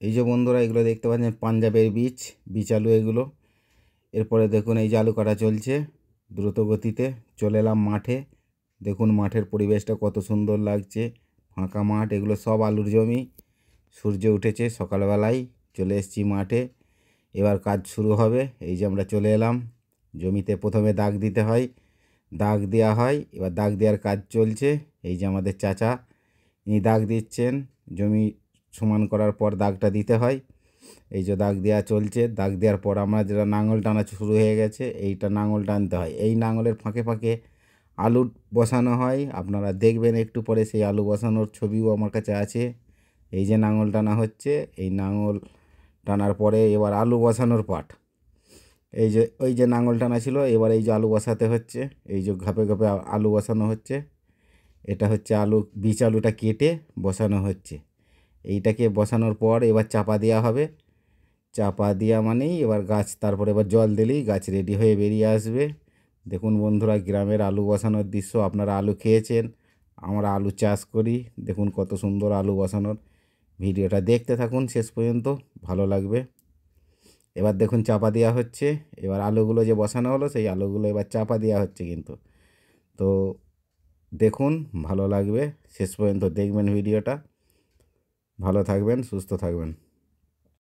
এই যে বন্ধুরা এগুলো দেখতে পাচ্ছেন পাঞ্জাবের বীজ আলু এগুলো। এরপরে দেখুন এই যে আলু কাটা চলছে দ্রুত গতিতে। চলে এলাম মাঠে, দেখুন মাঠের পরিবেশটা কত সুন্দর লাগছে, ফাঁকা মাঠ, এগুলো সব আলুর জমি। সূর্য উঠেছে সকালবেলায়, চলে এসেছি মাঠে, এবার কাজ শুরু হবে। এই যে আমরা চলে এলাম জমিতে, প্রথমে দাগ দিতে হয়, দাগ দেওয়া হয়, এবার দাগ দেওয়ার কাজ চলছে। এই যে আমাদের চাচা, ইনি দাগ দিচ্ছেন, জমি সমান করার পর দাগটা দিতে হয়। এই যে দাগ দেওয়া চলছে, দাগ দেওয়ার পর আমরা যেটা নাঙল টানা শুরু হয়ে গেছে, এইটা নাঙল টানতে হয়। এই নাঙলের ফাঁকে ফাঁকে আলু বসানো হয়, আপনারা দেখবেন একটু পরে সেই আলু বসানোর ছবিও আমার কাছে আছে। এই যে নাঙল টানা হচ্ছে, এই নাঙল টানার পরে এবার আলু বসানোর পাট। এই যে ওই যে নাঙল টানা ছিল, এবার এই যে আলু বসাতে হচ্ছে, এই যে ঘাপে ঘাপে আলু বসানো হচ্ছে। এটা হচ্ছে আলু, বীজ আলুটা কেটে বসানো হচ্ছে। এইটাকে বসানোর পর এবার চাপা দেওয়া হবে। চাপা দেওয়া মানেই এবার গাছ, তারপরে এবার জল দিলেই গাছ রেডি হয়ে বেরিয়ে আসবে। দেখুন বন্ধুরা, গ্রামের আলু বসানোর দৃশ্য। আপনারা আলু খেয়েছেন, আমরা আলু চাষ করি, দেখুন কত সুন্দর আলু বসানোর। ভিডিওটা দেখতে থাকুন শেষ পর্যন্ত, ভালো লাগবে। এবার দেখুন চাপা দেওয়া হচ্ছে, এবার আলুগুলো যে বসানো হলো সেই আলুগুলো এবার চাপা দেওয়া হচ্ছে কিন্তু। তো দেখুন, ভালো লাগবে, শেষ পর্যন্ত দেখবেন ভিডিওটা। ভালো থাকবেন, সুস্থ থাকবেন।